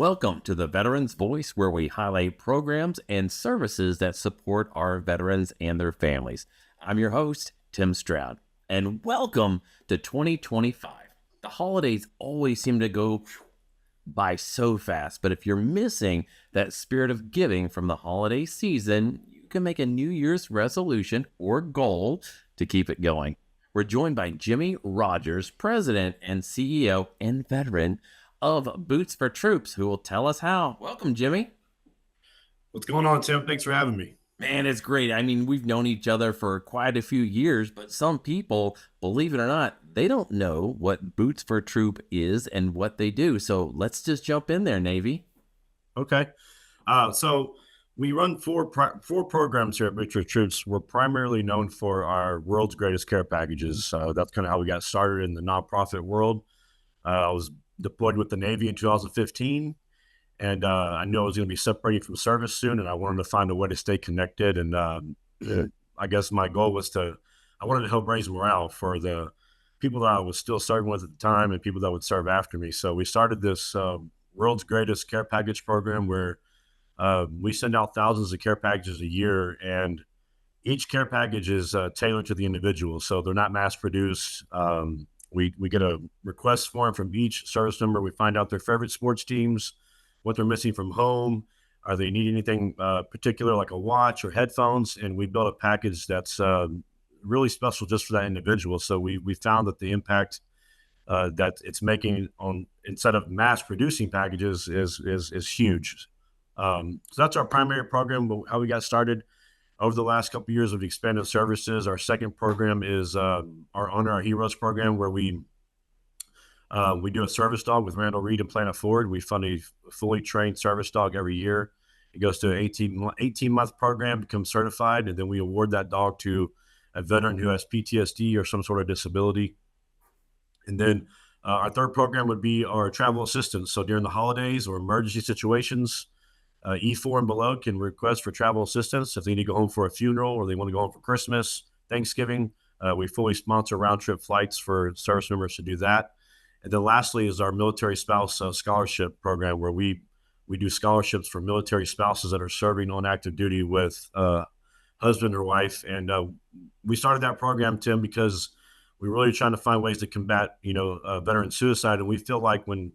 Welcome to the Veterans Voice, where we highlight programs and services that support our veterans and their families. I'm your host, Tim Stroud, and welcome to 2025. The holidays always seem to go by so fast, but if you're missing that spirit of giving from the holiday season, you can make a New Year's resolution or goal to keep it going. We're joined by Jimmy Rogers, President and CEO and veteran of Boots for Troops, who will tell us how. Welcome, Jimmy. What's going on, Tim? Thanks for having me. Man, it's great. I mean, we've known each other for quite a few years, but some people, believe it or not, they don't know what Boots for Troop is and what they do. So let's just jump in there, Navy. Okay. So we run four programs here at Boots for Troops. We're primarily known for our world's greatest care packages. That's kind of how we got started in the nonprofit world. I was deployed with the Navy in 2015. And I knew I was going to be separating from service soon, and I wanted to find a way to stay connected. And I guess my goal was I wanted to help raise morale for the people that I was still serving with at the time and people that would serve after me. So we started this world's greatest care package program where we send out thousands of care packages a year, and each care package is tailored to the individual. So they're not mass produced. We get a request form from each service member. We find out their favorite sports teams, what they're missing from home. Are they need anything particular like a watch or headphones? And we built a package that's really special just for that individual. So we found that the impact that it's making on instead of mass producing packages is huge. So that's our primary program, how we got started. Over the last couple of years, we've expanded services. Our second program is our Honor Our Heroes program, where we do a service dog with Randall Reed and Planet Forward. We fund a fully trained service dog every year. It goes to an 18-month program, becomes certified, and then we award that dog to a veteran who has PTSD or some sort of disability. And then our third program would be our travel assistance. So during the holidays or emergency situations, E4 and below can request for travel assistance if they need to go home for a funeral or they want to go home for Christmas, Thanksgiving. We fully sponsor round-trip flights for service members to do that. And then lastly is our military spouse scholarship program, where we do scholarships for military spouses that are serving on active duty with husband or wife. And we started that program, Tim, because we're really trying to find ways to combat, veteran suicide. And we feel like when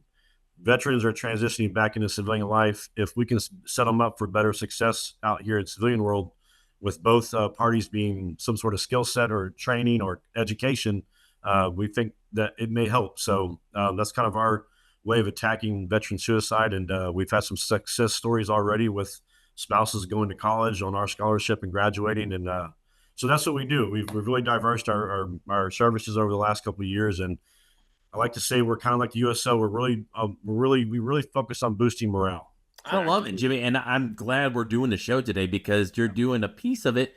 veterans are transitioning back into civilian life, if we can set them up for better success out here in the civilian world, with both parties being some sort of skill set or training or education, we think that it may help. So that's kind of our way of attacking veteran suicide. And we've had some success stories already with spouses going to college on our scholarship and graduating. And so that's what we do. We've really diversified our services over the last couple of years. And I like to say we're kind of like the USO. We really focus on boosting morale. I love it, Jimmy. And I'm glad we're doing the show today because you're doing a piece of it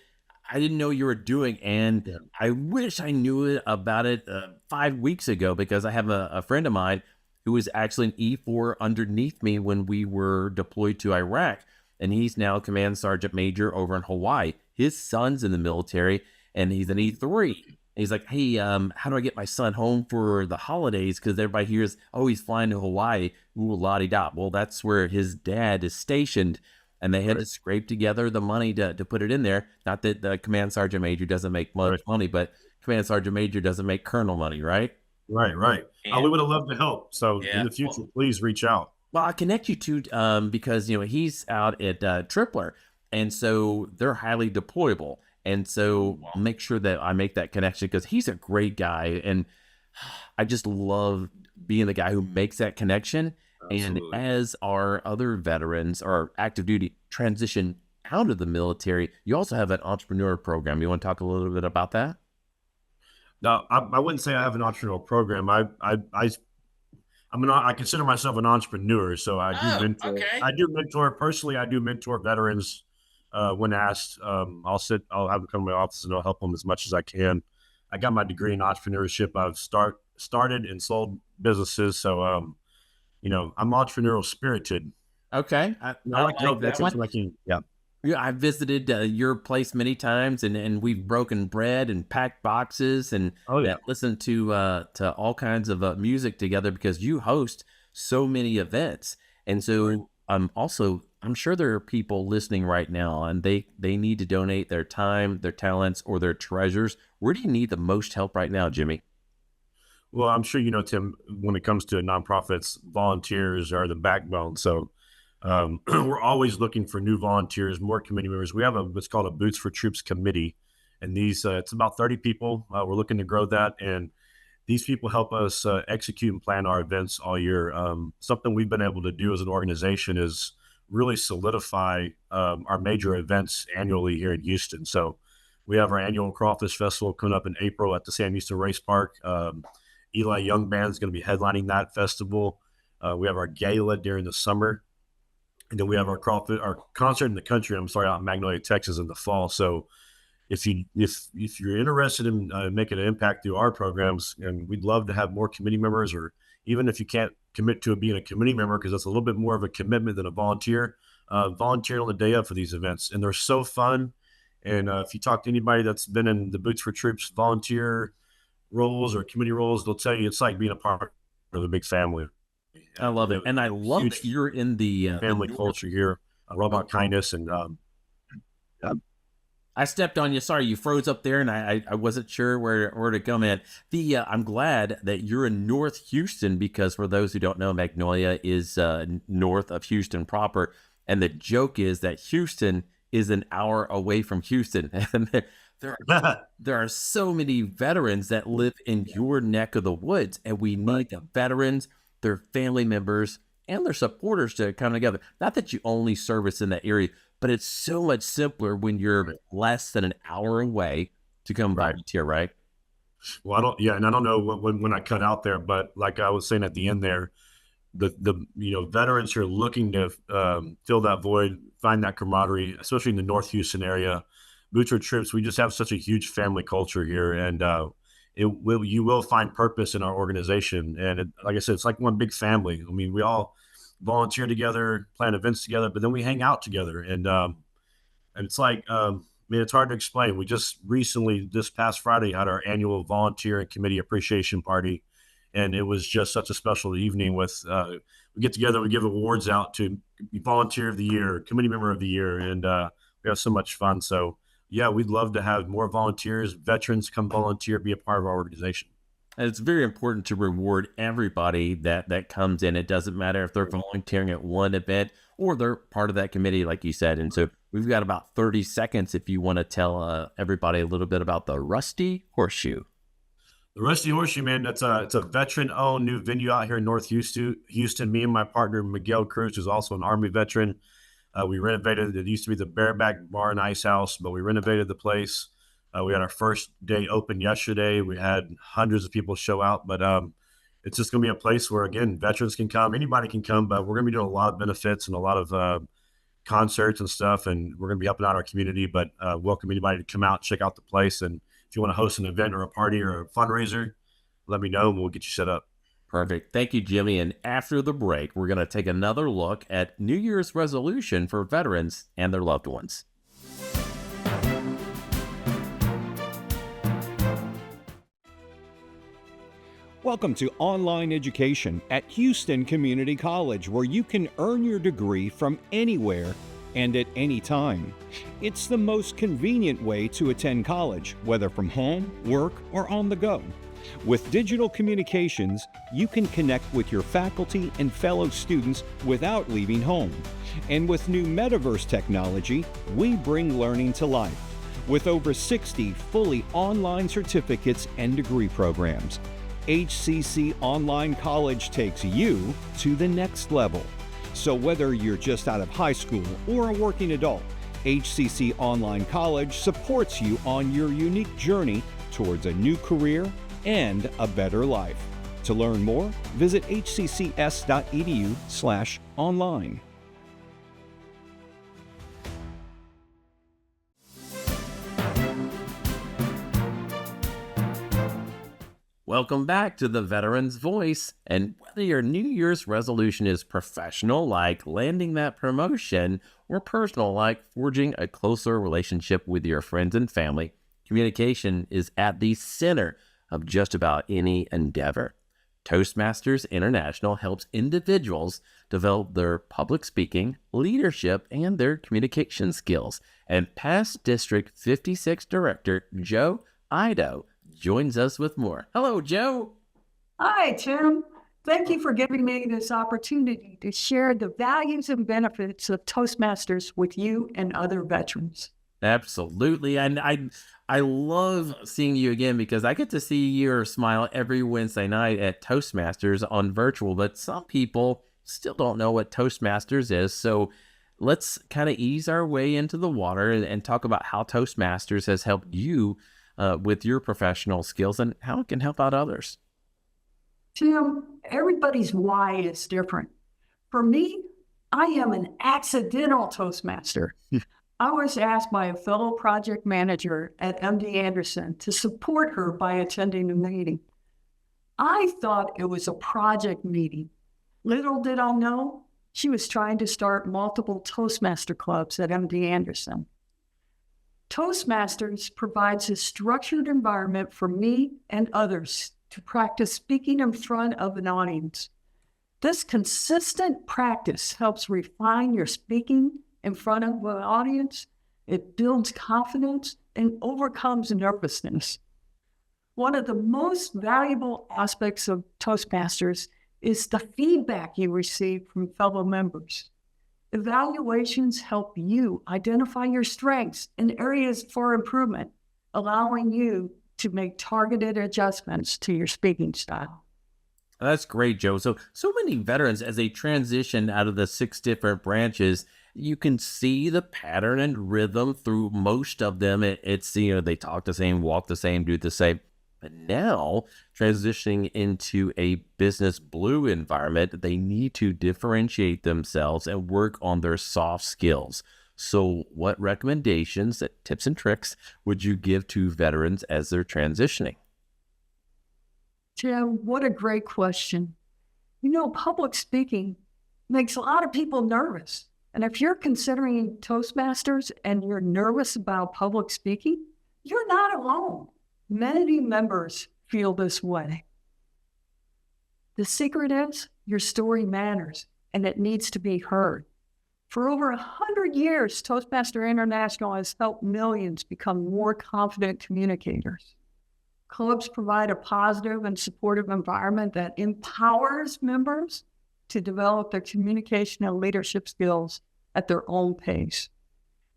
I didn't know you were doing. And I wish I knew about it 5 weeks ago, because I have a friend of mine who was actually an E4 underneath me when we were deployed to Iraq. And he's now a command sergeant major over in Hawaii. His son's in the military and he's an E3. He's like, hey, how do I get my son home for the holidays? Because everybody hears, oh, he's flying to Hawaii. Ooh, la-di-da. Well, that's where his dad is stationed. And they had to scrape together the money to put it in there. Not that the command sergeant major doesn't make much money, but command sergeant major doesn't make colonel money, right? Right. And we would have loved to help. So in the future, please reach out. Well, I'll connect you to, because, he's out at Tripler. And so they're highly deployable. And so I'll make sure that I make that connection, because he's a great guy. And I just love being the guy who makes that connection. Absolutely. And as our other veterans or active duty transition out of the military, you also have an entrepreneur program. You want to talk a little bit about that? No, I wouldn't say I have an entrepreneurial program. I consider myself an entrepreneur, so I do mentor. Okay. I do mentor personally. I do mentor veterans when asked. I'll have them come to my office and I'll help them as much as I can. I got my degree in entrepreneurship. I've started and sold businesses, so I'm entrepreneurial spirited. Okay, I like to help veterans. Yeah, I visited your place many times, and we've broken bread and packed boxes and listened to all kinds of music together, because you host so many events. And so I'm sure there are people listening right now and they need to donate their time, their talents, or their treasures. Where do you need the most help right now, Jimmy? Well, I'm sure you know, Tim, when it comes to nonprofits, volunteers are the backbone. So we're always looking for new volunteers, more committee members. We have what's called a Boots for Troops committee. And these, it's about 30 people. We're looking to grow that. And these people help us execute and plan our events all year. Something we've been able to do as an organization is really solidify our major events annually here in Houston. So we have our annual Crawfish Festival coming up in April at the Sam Houston Race Park. Eli Young Band is going to be headlining that festival. We have our gala during the summer, and then we have our concert in the country. I'm sorry, out in Magnolia, Texas, in the fall. So if you're interested in making an impact through our programs, and we'd love to have more committee members, or even if you can't commit to being a committee member because that's a little bit more of a commitment than a volunteer, volunteer on the day of for these events, and they're so fun. And if you talk to anybody that's been in the Boots for Troops volunteer roles or committee roles, they'll tell you it's like being a part of a big family. I love it. And I love that you're in the family culture here, robot kindness. And I stepped on you. Sorry, you froze up there, and I wasn't sure where to come in. I'm glad that you're in North Houston, because for those who don't know, Magnolia is north of Houston proper. And the joke is that Houston is an hour away from Houston. And there are so many veterans that live in your neck of the woods, and we need the veterans, their family members, and their supporters to come together. Not that you only service in that area, but it's so much simpler when you're less than an hour away to come volunteer, right? Well, and I don't know when I cut out there, but like I was saying at the end there, the veterans who are looking to fill that void, find that camaraderie, especially in the North Houston area. Boots for Troops, we just have such a huge family culture here, and you will find purpose in our organization. And like I said, it's like one big family. I mean, we all volunteer together, plan events together, but then we hang out together. And it's like, it's hard to explain. We just recently, this past Friday, had our annual volunteer and committee appreciation party. And it was just such a special evening with, we get together, we give awards out to volunteer of the year, committee member of the year. And we have so much fun. So yeah, we'd love to have more volunteers, veterans come volunteer, be a part of our organization. And it's very important to reward everybody that comes in. It doesn't matter if they're volunteering at one event or they're part of that committee, like you said. And so we've got about 30 seconds if you want to tell everybody a little bit about the Rusty Horseshoe. The Rusty Horseshoe, man, it's a veteran-owned new venue out here in North Houston. Me and my partner, Miguel Cruz, who's also an Army veteran, we renovated. It used to be the Bareback Bar and Ice House, but we renovated the place. We had our first day open yesterday. We had hundreds of people show out, but it's just going to be a place where, again, veterans can come. Anybody can come, but we're going to be doing a lot of benefits and a lot of concerts and stuff, and we're going to be helping out our community, but welcome anybody to come out, check out the place. And if you want to host an event or a party or a fundraiser, let me know, and we'll get you set up. Perfect. Thank you, Jimmy. And after the break, we're going to take another look at New Year's resolution for veterans and their loved ones. Welcome to online education at Houston Community College, where you can earn your degree from anywhere and at any time. It's the most convenient way to attend college, whether from home, work, or on the go. With digital communications, you can connect with your faculty and fellow students without leaving home. And with new metaverse technology, we bring learning to life. With over 60 fully online certificates and degree programs, HCC Online College takes you to the next level. So whether you're just out of high school or a working adult, HCC Online College supports you on your unique journey towards a new career and a better life. To learn more, visit hccs.edu/online. Welcome back to the Veterans Voice. And whether your New Year's resolution is professional, like landing that promotion, or personal, like forging a closer relationship with your friends and family, communication is at the center of just about any endeavor. Toastmasters International helps individuals develop their public speaking, leadership, and their communication skills. And past District 56 Director Joe Idoux joins us with more. Hello, Joe. Hi, Tim. Thank you for giving me this opportunity to share the values and benefits of Toastmasters with you and other veterans. Absolutely. And I love seeing you again because I get to see your smile every Wednesday night at Toastmasters on virtual, but some people still don't know what Toastmasters is. So let's kind of ease our way into the water and talk about how Toastmasters has helped you with your professional skills and how it can help out others. Tim, everybody's why is different. For me, I am an accidental Toastmaster. I was asked by a fellow project manager at MD Anderson to support her by attending a meeting. I thought it was a project meeting. Little did I know, she was trying to start multiple Toastmaster clubs at MD Anderson. Toastmasters provides a structured environment for me and others to practice speaking in front of an audience. This consistent practice helps refine your speaking in front of an audience. It builds confidence and overcomes nervousness. One of the most valuable aspects of Toastmasters is the feedback you receive from fellow members. Evaluations help you identify your strengths and areas for improvement, allowing you to make targeted adjustments to your speaking style. That's great, Joe. So many veterans, as they transition out of the 6 different branches, you can see the pattern and rhythm through most of them. It's, they talk the same, walk the same, do the same. But now, transitioning into a business blue environment, they need to differentiate themselves and work on their soft skills. So what recommendations, tips and tricks would you give to veterans as they're transitioning? Tim, what a great question. Public speaking makes a lot of people nervous. And if you're considering Toastmasters and you're nervous about public speaking, you're not alone. Many members feel this way. The secret is your story matters and it needs to be heard. For over 100 years, Toastmaster International has helped millions become more confident communicators. Clubs provide a positive and supportive environment that empowers members to develop their communication and leadership skills at their own pace.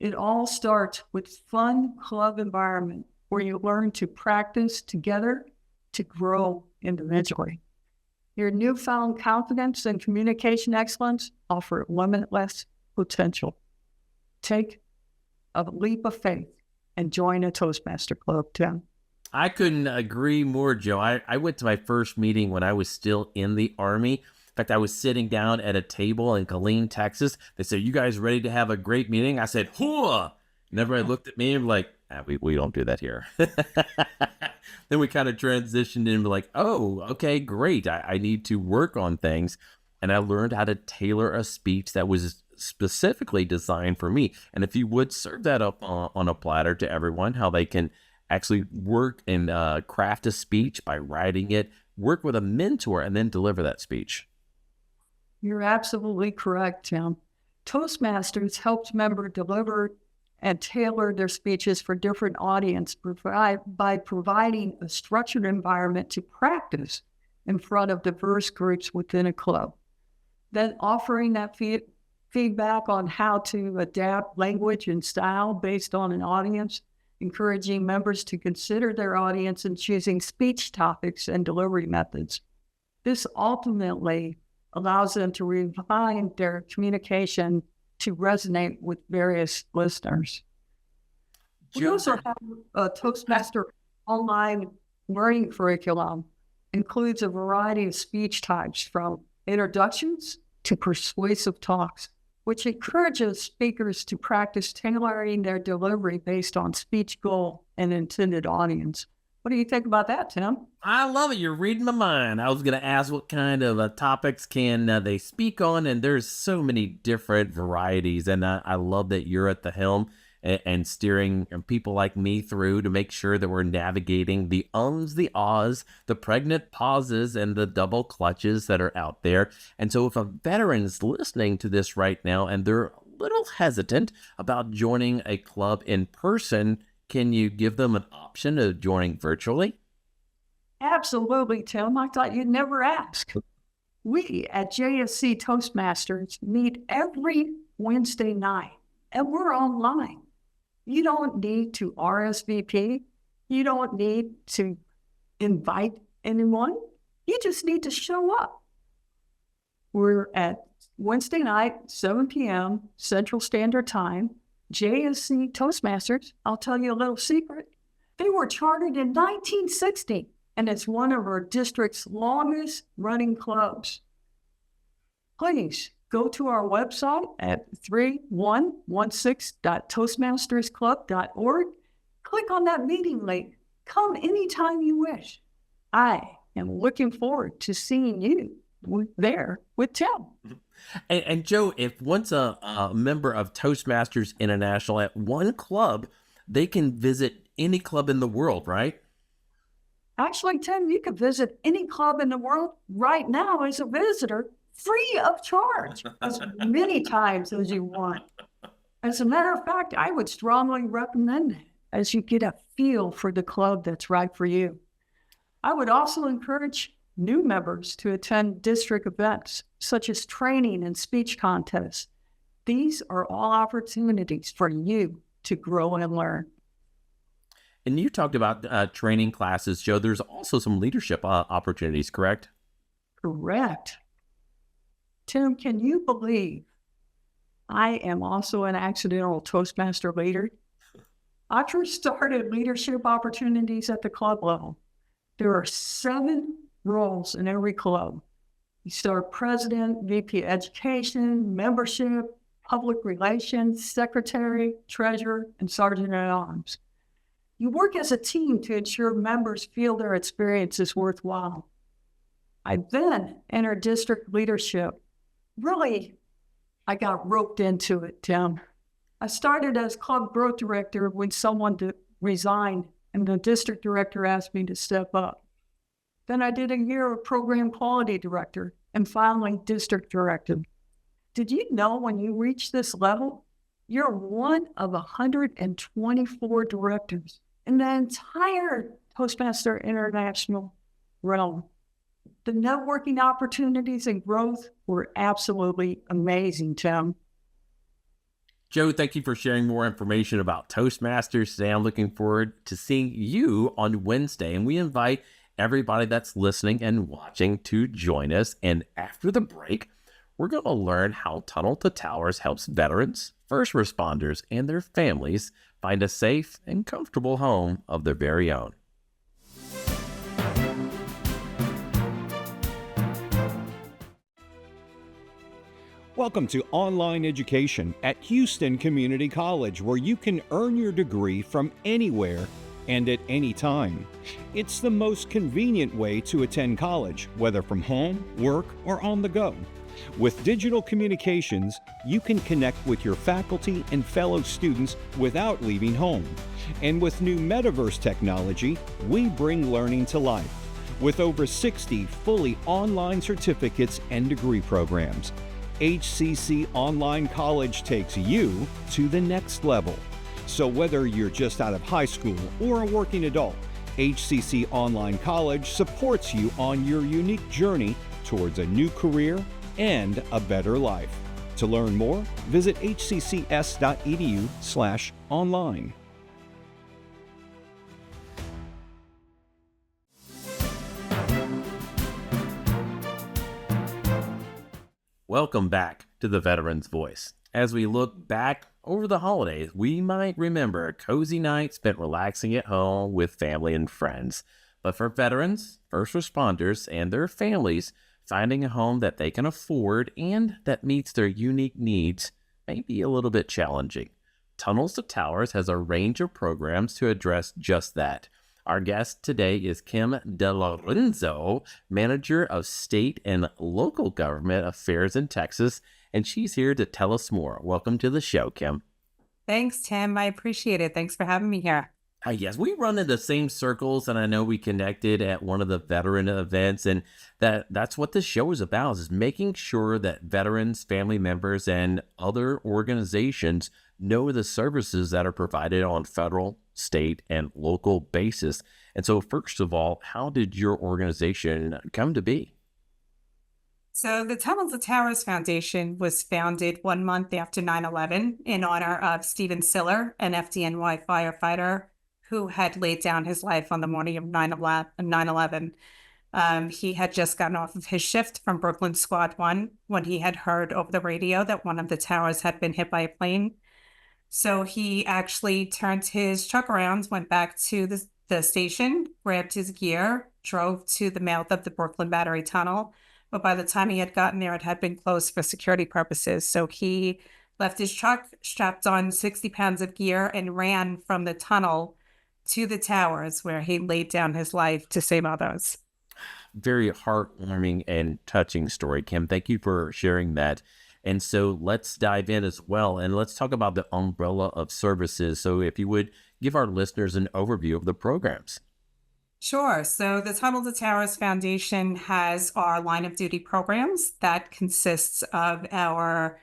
It all starts with fun club environment where you learn to practice together to grow individually. Your newfound confidence and communication excellence offer limitless potential. Take a leap of faith and join a Toastmaster club, Tim. I couldn't agree more, Joe. I went to my first meeting when I was still in the Army. In fact, I was sitting down at a table in Killeen, Texas. They said, "You guys ready to have a great meeting?" I said, "Hooah!" And everybody looked at me and like, we don't do that here. Then we kind of transitioned into like, oh, okay, great. I need to work on things. And I learned how to tailor a speech that was specifically designed for me. And if you would serve that up on a platter to everyone, how they can actually work and craft a speech by writing it, work with a mentor, and then deliver that speech. You're absolutely correct, Tim. Toastmasters helps members deliver and tailor their speeches for different audiences by providing a structured environment to practice in front of diverse groups within a club. Then offering that feedback on how to adapt language and style based on an audience, encouraging members to consider their audience and choosing speech topics and delivery methods. This ultimately allows them to refine their communication to resonate with various listeners. We also have a Toastmaster online learning curriculum. Includes a variety of speech types from introductions to persuasive talks, which encourages speakers to practice tailoring their delivery based on speech goal and intended audience. What do you think about that, Tim? I love it. You're reading my mind. I was going to ask what kind of topics can they speak on, and there's so many different varieties, and I love that you're at the helm and steering people like me through to make sure that we're navigating the ums, the ahs, the pregnant pauses, and the double clutches that are out there. And so if a veteran is listening to this right now and they're a little hesitant about joining a club in person, can you give them an option of joining virtually? Absolutely, Tim. I thought you'd never ask. We at JSC Toastmasters meet every Wednesday night, and we're online. You don't need to RSVP. You don't need to invite anyone. You just need to show up. We're at Wednesday night, 7 p.m. Central Standard Time. JSC Toastmasters, I'll tell you a little secret. They were chartered in 1960. And it's one of our district's longest running clubs. Please go to our website at 3116.toastmastersclub.org. Click on that meeting link. Come anytime you wish. I am looking forward to seeing you there with Tim. And Joe, if once a member of Toastmasters International at one club, they can visit any club in the world, right? Actually, Tim, you can visit any club in the world right now as a visitor, free of charge, as many times as you want. As a matter of fact, I would strongly recommend it as you get a feel for the club that's right for you. I would also encourage new members to attend district events, such as training and speech contests. These are all opportunities for you to grow and learn. And you talked about training classes, Joe. There's also some leadership opportunities, correct? Correct. Tim, can you believe I am also an accidental Toastmaster leader? I first started leadership opportunities at the club level. There are 7 roles in every club. You start president, VP education, membership, public relations, secretary, treasurer, and sergeant at arms. You work as a team to ensure members feel their experience is worthwhile. I then entered district leadership. Really, I got roped into it, Tim. I started as club growth director when someone resigned and the district director asked me to step up. Then I did a year of program quality director and finally district director. Did you know when you reach this level, you're one of 124 directors in the entire Toastmaster International realm? The networking opportunities and growth were absolutely amazing, Tim. Joe, thank you for sharing more information about Toastmasters today. I'm looking forward to seeing you on Wednesday, and we invite everybody that's listening and watching to join us. And after the break, we're going to learn how Tunnel to Towers helps veterans, first responders, and their families find a safe and comfortable home of their very own. Welcome to online education at Houston Community College, where you can earn your degree from anywhere and at any time. It's the most convenient way to attend college, whether from home, work, or on the go. With digital communications, you can connect with your faculty and fellow students without leaving home. And with new metaverse technology, we bring learning to life. With over 60 fully online certificates and degree programs, HCC Online College takes you to the next level. So whether you're just out of high school or a working adult, HCC Online College supports you on your unique journey towards a new career and a better life. To learn more, visit hccs.edu/online. Welcome back to the Veterans Voice. As we look back over the holidays, we might remember a cozy night spent relaxing at home with family and friends. But for veterans, first responders, and their families, finding a home that they can afford and that meets their unique needs may be a little bit challenging. Tunnels to Towers has a range of programs to address just that. Our guest today is Kim Lorenzo, Manager of State and Local Government Affairs in Texas, and she's here to tell us more. Welcome to the show, Kim. Thanks, Tim. I appreciate it. Thanks for having me here. Yes, we run in the same circles, and I know we connected at one of the veteran events, and that's what this show is about, is making sure that veterans, family members, and other organizations know the services that are provided on federal, state, and local basis. And so, first of all, how did your organization come to be? So the Tunnels to Towers Foundation was founded 1 month after 9/11 in honor of Stephen Siller, an FDNY firefighter who had laid down his life on the morning of 9/11. He had just gotten off of his shift from Brooklyn Squad 1 when he had heard over the radio that one of the towers had been hit by a plane. So he actually turned his truck around, went back to the station, grabbed his gear, drove to the mouth of the Brooklyn Battery Tunnel. But by the time he had gotten there, it had been closed for security purposes. So he left his truck, strapped on 60 pounds of gear, and ran from the tunnel to the towers where he laid down his life to save others. Very heartwarming and touching story, Kim. Thank you for sharing that. And so let's dive in as well, and let's talk about the umbrella of services. So if you would give our listeners an overview of the programs. Sure. So the Tunnel to Towers Foundation has our line of duty programs that consists of our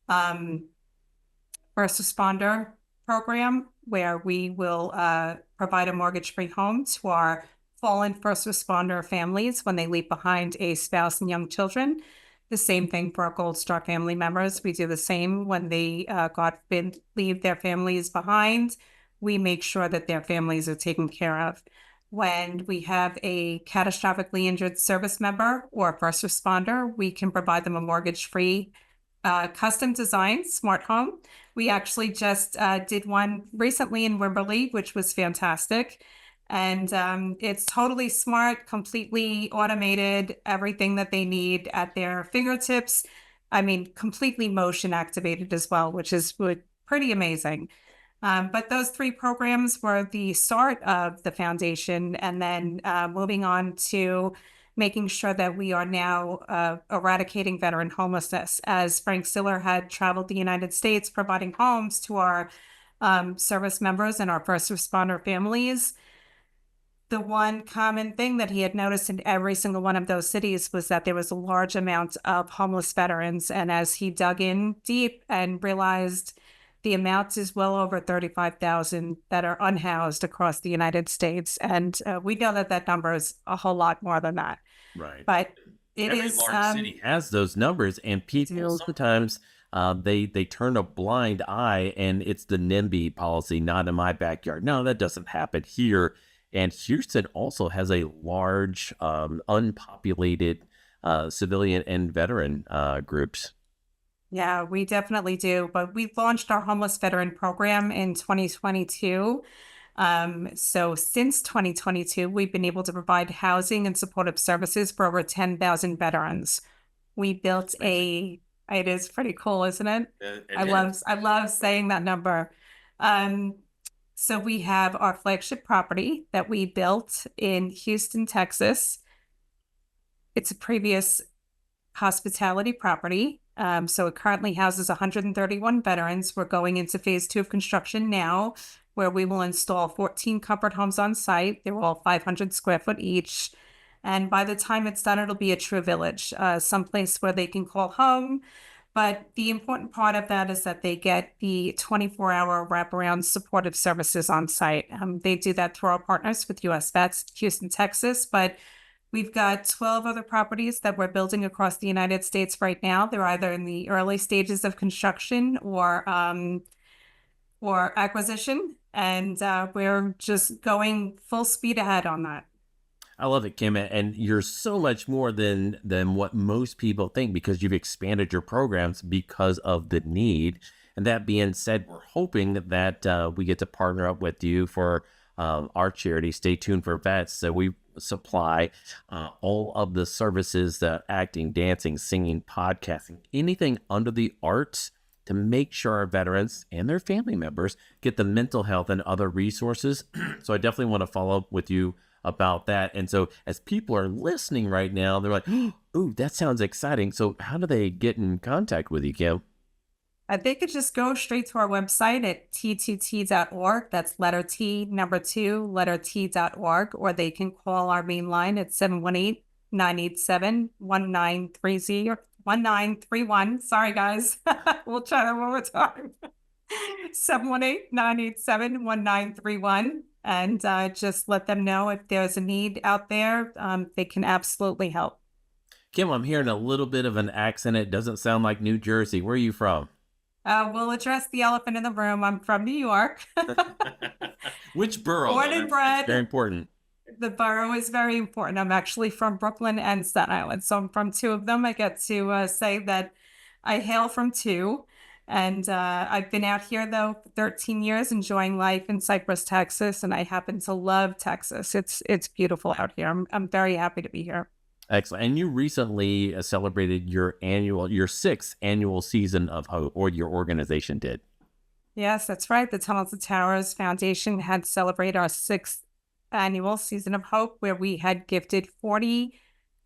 first responder program, where we will provide a mortgage-free home to our fallen first responder families when they leave behind a spouse and young children. The same thing for our Gold Star family members. We do the same when they, God forbid, leave their families behind. We make sure that their families are taken care of. When we have a catastrophically injured service member or a first responder, we can provide them a mortgage-free, custom designed smart home. We actually just did one recently in Wimberley, which was fantastic. And it's totally smart, completely automated, everything that they need at their fingertips. I mean, completely motion activated as well, which is pretty amazing. But those three programs were the start of the foundation, and then moving on to making sure that we are now eradicating veteran homelessness. As Frank Siller had traveled the United States providing homes to our service members and our first responder families, the one common thing that he had noticed in every single one of those cities was that there was a large amount of homeless veterans. And as he dug in deep and realized the amount is well over 35,000 that are unhoused across the United States. And we know that that number is a whole lot more than that. Right. But Every large city has those numbers, and people sometimes they turn a blind eye, and it's the NIMBY policy, not in my backyard. No, that doesn't happen here. And Houston also has a large unpopulated civilian and veteran groups. Yeah, we definitely do. But we launched our homeless veteran program in 2022. So since 2022, we've been able to provide housing and supportive services for over 10,000 veterans. We built it is pretty cool, isn't it? I love saying that number. So we have our flagship property that we built in Houston, Texas. It's a previous hospitality property. So it currently houses 131 veterans. We're going into phase 2 of construction now, where we will install 14 comfort homes on site. They're all 500 square foot each. And by the time it's done, it'll be a true village, someplace where they can call home. But the important part of that is that they get the 24-hour wraparound supportive services on site. They do that through our partners with US Vets, Houston, Texas. But we've got 12 other properties that we're building across the United States right now. They're either in the early stages of construction or acquisition. And we're just going full speed ahead on that. I love it, Kim, and you're so much more than what most people think, because you've expanded your programs because of the need. And that being said, we're hoping that we get to partner up with you for our charity, Stay Tuned for Vets. So we supply all of the services, acting, dancing, singing, podcasting, anything under the arts, to make sure our veterans and their family members get the mental health and other resources. So I definitely want to follow up with you about that. And so as people are listening right now, they're like, ooh, that sounds exciting. So how do they get in contact with you, Kim? They could just go straight to our website at t2t.org. That's letter T, number 2, letter T.org, or they can call our main line at 718-987-1931. Sorry, guys. We'll try that one more time. 718-987-1931. And just let them know if there's a need out there. They can absolutely help. Kim, I'm hearing a little bit of an accent. It doesn't sound like New Jersey. Where are you from? We'll address the elephant in the room. I'm from New York. Which borough? Born and bred. Very important. The borough is very important. I'm actually from Brooklyn and Staten Island. So I'm from 2 of them. I get to say that I hail from 2. And I've been out here, though, for 13 years, enjoying life in Cypress, Texas. And I happen to love Texas. It's beautiful out here. I'm very happy to be here. Excellent. And you recently celebrated your 6th annual season of Hope, or your organization did. Yes, that's right. The Tunnels to Towers Foundation had celebrated our 6th annual season of Hope, where we had gifted 40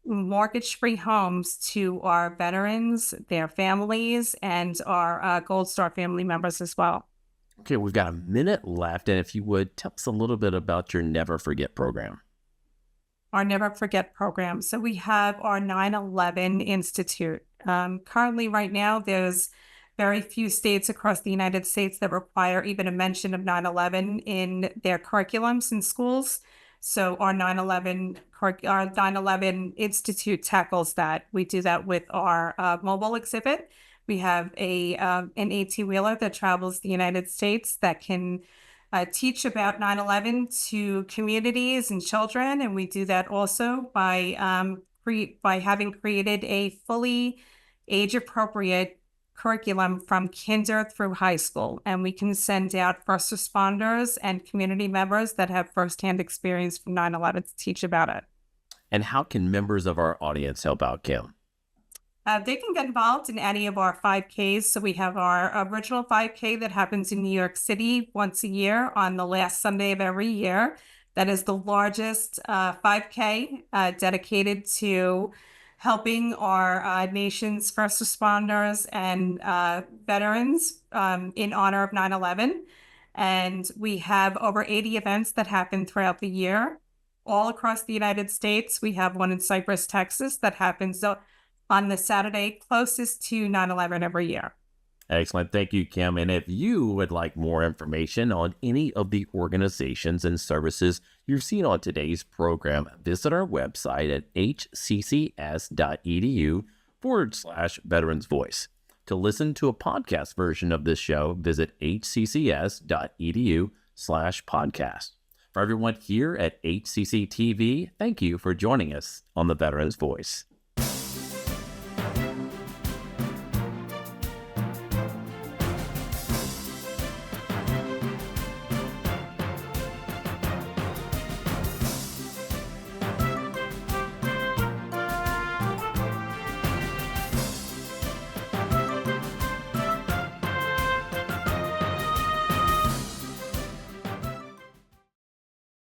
mortgage-free homes to our veterans, their families, and our Gold Star family members as well. Okay, we've got a minute left. And if you would, tell us a little bit about your Never Forget program. Our Never Forget program. So we have our 9/11 Institute. Currently, right now, there's very few states across the United States that require even a mention of 9/11 in their curriculums in schools. So our 9/11 Institute tackles that. We do that with our mobile exhibit. We have an 18-wheeler that travels the United States that can teach about 9/11 to communities and children. And we do that also by having created a fully age-appropriate curriculum from kinder through high school. And we can send out first responders and community members that have firsthand experience from 9/11 to teach about it. And how can members of our audience help out, Kim? They can get involved in any of our 5Ks. So we have our original 5K that happens in New York City once a year on the last Sunday of every year. That is the largest 5K dedicated to helping our nation's first responders and veterans in honor of 9/11. And we have over 80 events that happen throughout the year, all across the United States. We have one in Cypress, Texas that happens on the Saturday closest to 9/11 every year. Excellent. Thank you, Kim. And if you would like more information on any of the organizations and services you've seen on today's program, visit our website at hccs.edu/VeteransVoice. To listen to a podcast version of this show, visit hccs.edu/podcast. For everyone here at HCC TV, thank you for joining us on the Veterans Voice.